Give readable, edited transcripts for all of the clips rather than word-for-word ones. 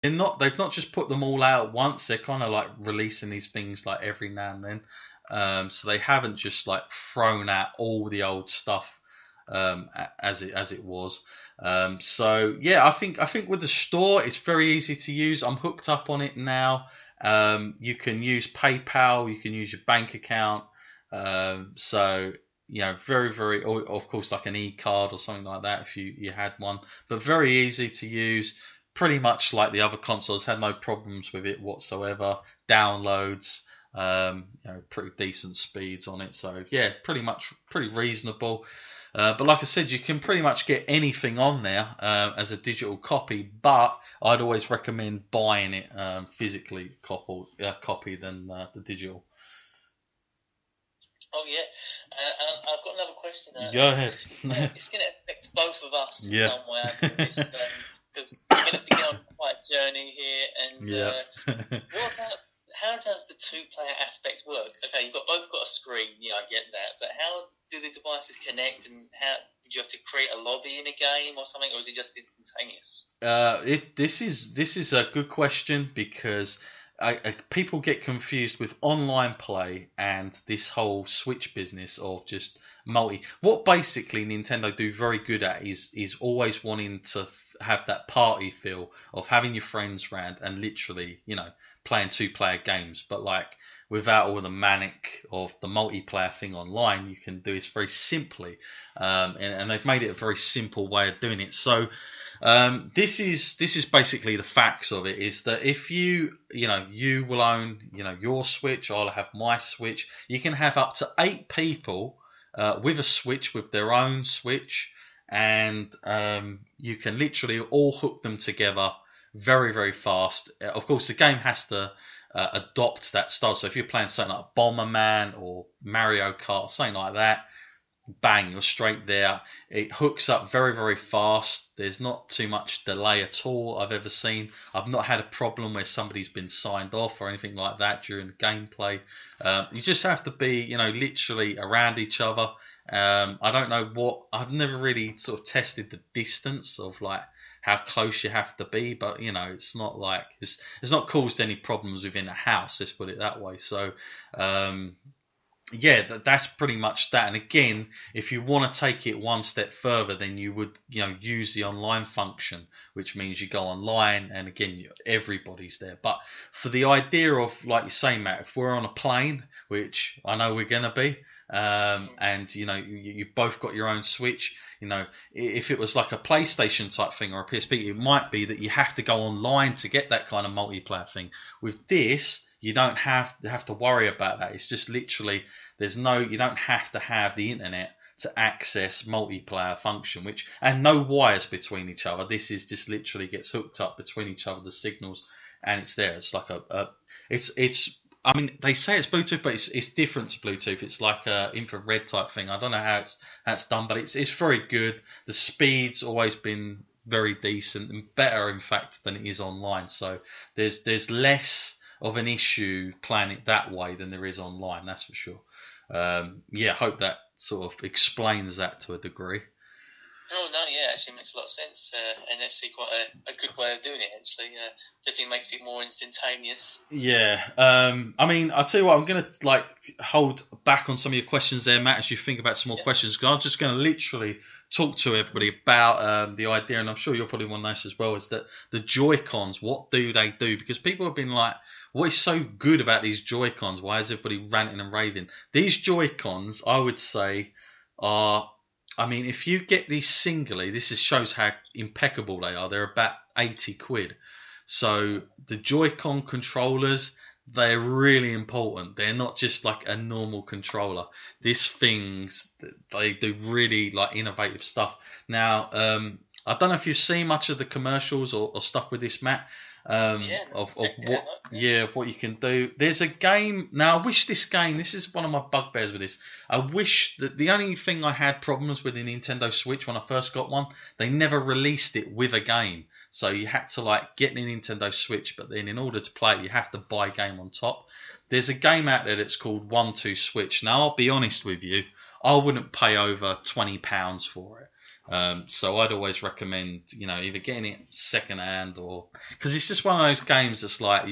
they've not just put them all out at once. They're kind of like releasing these things like every now and then. So they haven't just like thrown out all the old stuff as it was. So yeah, I think with the store it's very easy to use. I'm hooked up on it now. You can use PayPal, you can use your bank account. So very very, or of course like an e-card or something like that if you had one. But very easy to use. Pretty much like the other consoles, had no problems with it whatsoever. Downloads, pretty decent speeds on it. So yeah, it's pretty reasonable. But like I said, you can pretty much get anything on there as a digital copy. But I'd always recommend buying it physically copy than the digital. Oh yeah, I've got another question. Go ahead. It's going to affect both of us in Yeah. some way. Because we're going to begin on quite a journey here. And Yeah. what about, how does the two-player aspect work? Okay, both got a screen. Yeah, I get that. But how do the devices connect? And how did you have to create a lobby in a game or something, or is it just instantaneous? This is a good question because people get confused with online play and this whole Switch business of just multi. What basically Nintendo do very good at is always wanting to have that party feel of having your friends round and literally playing two-player games, but like without all the manic of the multiplayer thing online. You can do this very simply, and they've made it a very simple way of doing it. So this is basically the facts of it. Is that if you will own your Switch, I'll have my Switch. You can have up to 8 people with a Switch, with their own Switch, and you can literally all hook them together very very fast. Of course, the game has to adopt that style. So if you're playing something like Bomberman or Mario Kart, something like that, bang, you're straight there. It hooks up very, very fast. There's not too much delay at all I've ever seen. I've not had a problem where somebody's been signed off or anything like that during the gameplay. You just have to be, literally around each other. I don't know I've never really sort of tested the distance of like how close you have to be, but it's not like it's not caused any problems within a house. Let's put it that way. So, yeah, that's pretty much that. And again, if you want to take it one step further, then you would, use the online function, which means you go online and again, everybody's there. But for the idea of, like you say, Matt, if we're on a plane, which I know we're going to be, and you've both got your own Switch, if it was like a PlayStation type thing or a PSP, it might be that you have to go online to get that kind of multiplayer thing. With this, you don't have to worry about that. It's just literally you don't have to have the internet to access multiplayer function, and no wires between each other. This is just literally gets hooked up between each other, the signals, and it's there. It's like it's. I mean, they say it's Bluetooth, but it's different to Bluetooth. It's like a infrared type thing. I don't know how that's done, but it's very good. The speed's always been very decent and better, in fact, than it is online. So there's less of an issue playing it that way than there is online. That's for sure. Yeah, I hope that sort of explains that to a degree. Oh no, yeah, actually makes a lot of sense, and actually quite a good way of doing it. Actually, definitely makes it more instantaneous. Yeah, I mean, I'll tell you what, I'm gonna hold back on some of your questions there, Matt, as you think about some more questions. Because I'm just gonna literally talk to everybody about the idea, and I'm sure you'll probably want to know this as well. Is that the Joy-Cons? What do they do? Because people have been like, what is so good about these Joy-Cons? Why is everybody ranting and raving? These Joy-Cons, I would say, are. I mean, if you get these singly, shows how impeccable they are. They're about 80 quid. So the Joy-Con controllers, they're really important. They're not just like a normal controller. They do really like innovative stuff. Now, I don't know if you've seen much of the commercials or stuff with this, Matt. Of what you can do. There's a game now. I wish this is one of my bugbears with this. I wish that the only thing I had problems with the Nintendo Switch when I first got one, they never released it with a game. So you had to like get the Nintendo Switch, but then in order to play it, you have to buy a game on top. There's a game out there that's called 1-2 Switch. Now I'll be honest with you, I wouldn't pay over £20 for it. So I'd always recommend, either getting it second hand or because it's just one of those games that's like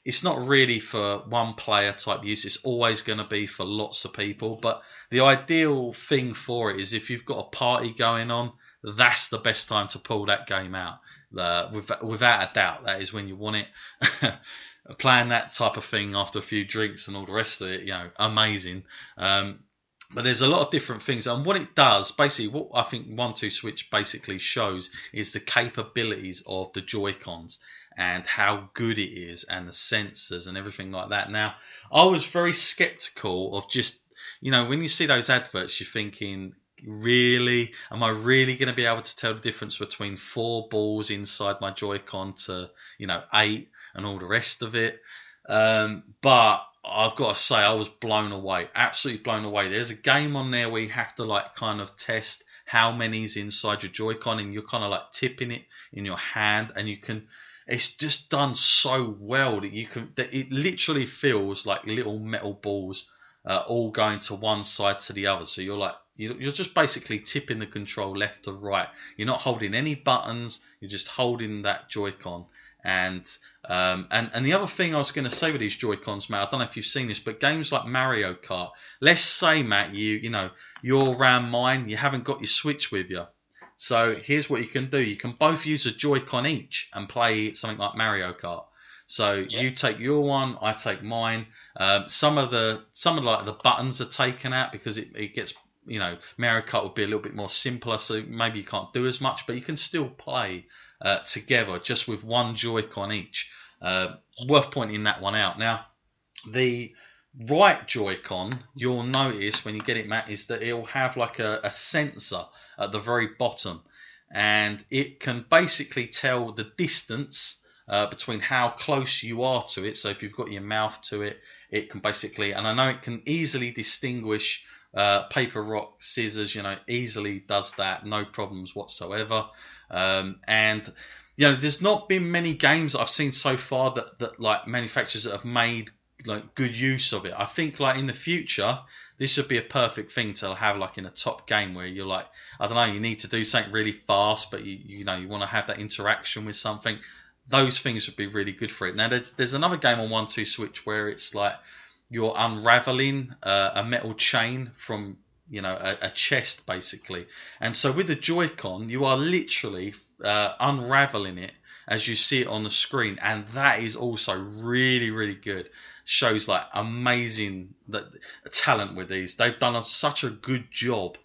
it's not really for one player type use. It's always going to be for lots of people. But the ideal thing for it is if you've got a party going on, that's the best time to pull that game out. Without a doubt, that is when you want it. Playing that type of thing after a few drinks and all the rest of it, amazing. But there's a lot of different things, and what it does, basically, what I think 1-2 Switch basically shows is the capabilities of the Joy-Cons and how good it is, and the sensors and everything like that. Now, I was very skeptical of just, when you see those adverts, you're thinking, really, am I really going to be able to tell the difference between 4 balls inside my Joy-Con to, 8 and all the rest of it? But I've got to say, I was blown away, absolutely blown away. There's a game on there where you have to kind of test how many's inside your Joy-Con, and you're kind of tipping it in your hand, and you can. It's just done so well that it literally feels like little metal balls, all going to one side to the other. So you're just basically tipping the control left to right. You're not holding any buttons. You're just holding that Joy-Con. And the other thing I was going to say with these Joy-Cons, Matt, I don't know if you've seen this, but games like Mario Kart. Let's say, Matt, you're around mine. You haven't got your Switch with you. So here's what you can do. You can both use a Joy-Con each and play something like Mario Kart. So you take your one, I take mine. Some of the buttons are taken out because it gets, Mario Kart would be a little bit more simpler, so maybe you can't do as much, but you can still play together just with one Joy-Con each. Worth pointing that one out. Now, the right Joy-Con, you'll notice when you get it, Matt, is that it'll have like a sensor at the very bottom, and it can basically tell the distance between how close you are to it. So if you've got your mouth to it, it can basically, and I know it can easily distinguish paper, rock, scissors, easily does that, no problems whatsoever. And there's not been many games that I've seen so far that like manufacturers that have made like good use of it. I think like in the future, this would be a perfect thing to have like in a top game where you're like, I don't know, you need to do something really fast, but you want to have that interaction with something. Those things would be really good for it. Now there's another game on 1-2 Switch where it's like you're unraveling a metal chain from a chest basically, and so with the Joy-Con you are literally unraveling it as you see it on the screen, and that is also really, really good. Shows like amazing talent with these. They've done such a good job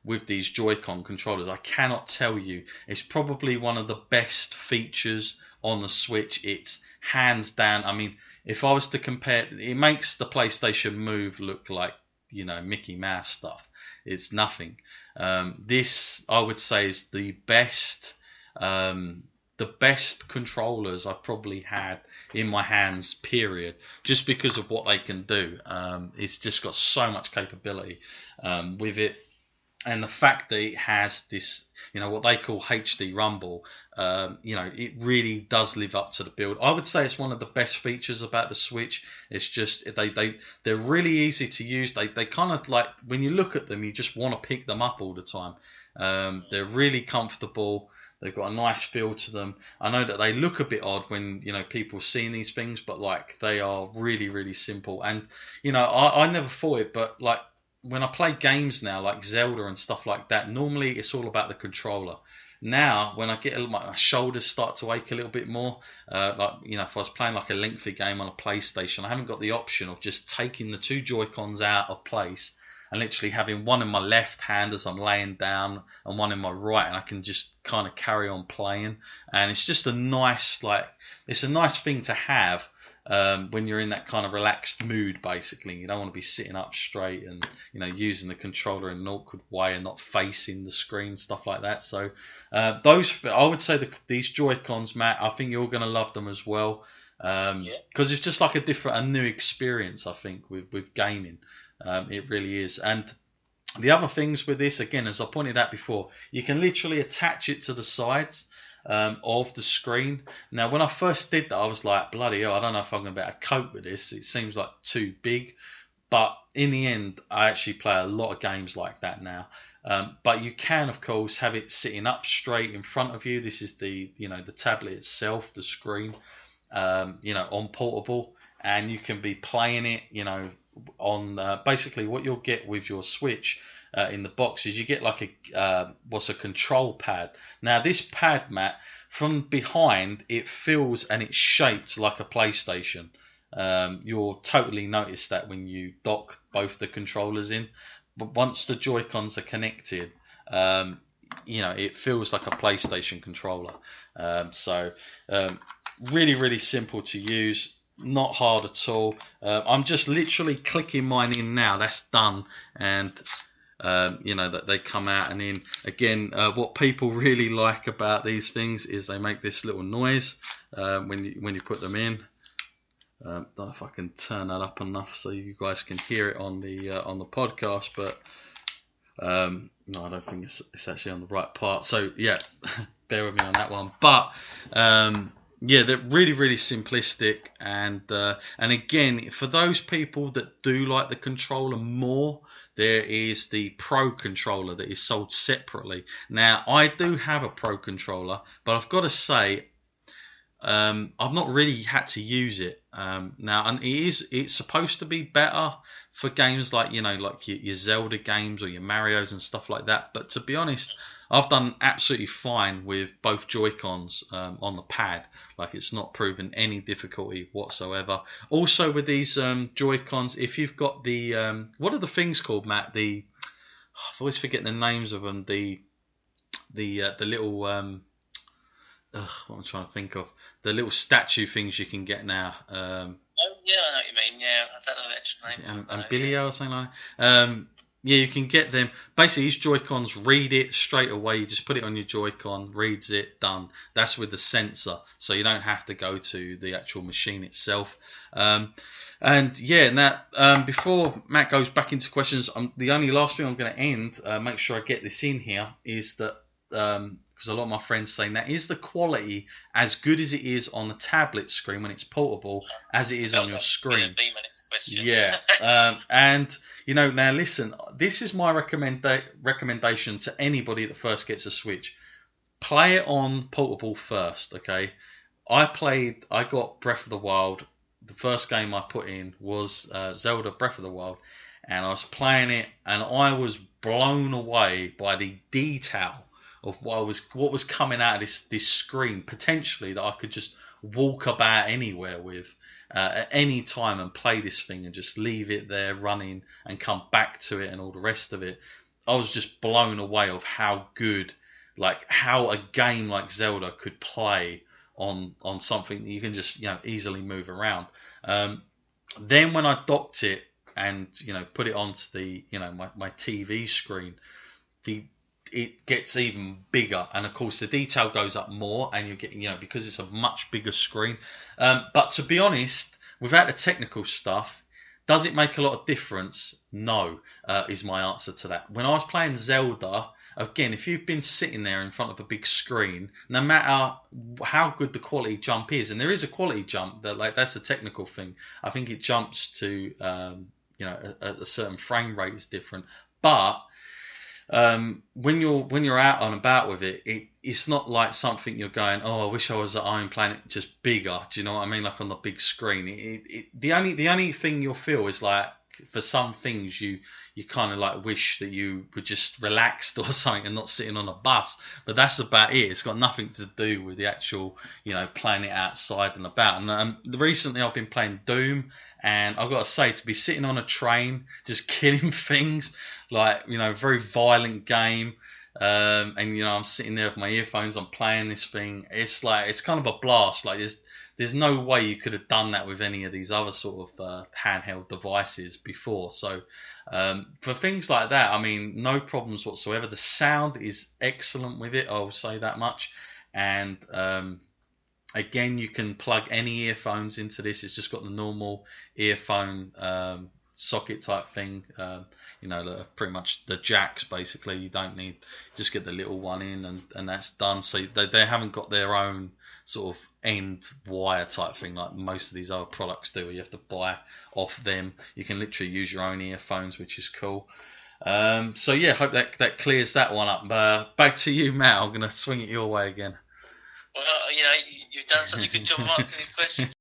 with these Joy-Con controllers. I cannot tell you, it's probably one of the best features on the Switch. It's hands down. I mean, if I was to compare, it makes the PlayStation Move look like Mickey Mouse stuff. It's nothing. This I would say is the best controllers I've probably had in my hands, period, just because of what they can do. It's just got so much capability with it, and the fact that it has this, what they call HD rumble, it really does live up to the build. I would say it's one of the best features about the Switch. It's just they're really easy to use. They kind of like, when you look at them, you just want to pick them up all the time. They're really comfortable. They've got a nice feel to them. I know that they look a bit odd when people seeing these things, but like they are really, really simple. And I never thought it, but like when I play games now, like Zelda and stuff like that, normally it's all about the controller. Now, when I get my shoulders start to ache a little bit more, if I was playing like a lengthy game on a PlayStation, I haven't got the option of just taking the 2 Joy-Cons out of place and literally having one in my left hand as I'm laying down and one in my right, and I can just kind of carry on playing. And it's just a nice thing to have when you're in that kind of relaxed mood. Basically, you don't want to be sitting up straight and using the controller in an awkward way and not facing the screen, stuff like that. So I would say these Joy-Cons, Matt, I think you're going to love them as well, because it's just like a new experience, I think, with gaming. It really is. And the other things with this, again, as I pointed out before, you can literally attach it to the sides of the screen. Now, when I first did that, I was like, bloody hell, I don't know if I'm going to be able to cope with this. It seems like too big. But in the end, I actually play a lot of games like that now. But you can, of course, have it sitting up straight in front of you. This is the the tablet itself, the screen, on portable, and you can be playing it, on basically what you'll get with your Switch. In the box is you get like a control pad. Now this pad, Matt, from behind it feels and it's shaped like a PlayStation. You'll totally notice that when you dock both the controllers in. But once the Joy-Cons are connected, it feels like a PlayStation controller. Really, really simple to use. Not hard at all. I'm just literally clicking mine in now. That's done. And that they come out and in. Again, what people really like about these things is they make this little noise when you put them in. Don't know if I can turn that up enough so you guys can hear it on the podcast, but no, I don't think it's actually on the right part. So yeah, bear with me on that one. But they're really, really simplistic, and again, for those people that do like the controller more, there is the Pro controller that is sold separately. Now, I do have a Pro controller, but I've got to say, I've not really had to use it now, and it's supposed to be better for games like your Zelda games or your Marios and stuff like that. But to be honest, I've done absolutely fine with both Joy-Cons on the pad. Like, it's not proven any difficulty whatsoever. Also with these Joy-Cons, if you've got the what are the things called, Matt? I always forget the names of them. The little what I'm trying to think of, the little statue things you can get now. Oh yeah, I know what you mean. Yeah, I don't know the actual name. Ambilio or something like that. Yeah, you can get them. Basically, these Joy-Cons read it straight away. You just put it on your Joy-Con, reads it, done. That's with the sensor, so you don't have to go to the actual machine itself. Before Matt goes back into questions, the only last thing I'm going to end, make sure I get this in here, is that because a lot of my friends saying that, is the quality as good as it is on the tablet screen when it's portable as it is on your screen? Yeah. And now listen, this is my recommendation to anybody that first gets a Switch. Play it on portable first, okay? I got Breath of the Wild. The first game I put in was Zelda Breath of the Wild, and I was playing it, and I was blown away by the detail of what was coming out of this screen, potentially, that I could just walk about anywhere with at any time and play this thing and just leave it there running and come back to it and all the rest of it. I was just blown away of how good, how a game like Zelda could play on something that you can just easily move around. Then when I docked it and put it onto the my TV screen, it gets even bigger, and of course the detail goes up more, and you get because it's a much bigger screen. But to be honest, without the technical stuff, does it make a lot of difference? No, is my answer to that. When I was playing Zelda, again, if you've been sitting there in front of a big screen, no matter how good the quality jump is, and there is a quality jump, that's a technical thing. I think it jumps to a certain frame rate is different, but when you're out and about with it's not like something you're going, oh, I wish I was at home playing it just bigger. Do you know what I mean? Like on the big screen. The only thing you'll feel is like, for some things you kind of like wish that you were just relaxed or something and not sitting on a bus, but that's about it. It's got nothing to do with the actual playing it outside and about. And recently I've been playing Doom, and I've got to say, to be sitting on a train just killing things, very violent game, and I'm sitting there with my earphones, I'm playing this thing, it's kind of a blast. There's no way you could have done that with any of these other sort of handheld devices before. So for things like that, I mean, no problems whatsoever. The sound is excellent with it, I'll say that much. And again, you can plug any earphones into this. It's just got the normal earphone socket type thing. Pretty much the jacks, basically. You don't need, just get the little one in and that's done. So they haven't got their own sort of end wire type thing like most of these other products do, where you have to buy off them. You can literally use your own earphones, which is cool. So yeah, hope that clears that one up. Back to you, Matt. I'm going to swing it your way again. Well, you've done such a good job of answering these questions.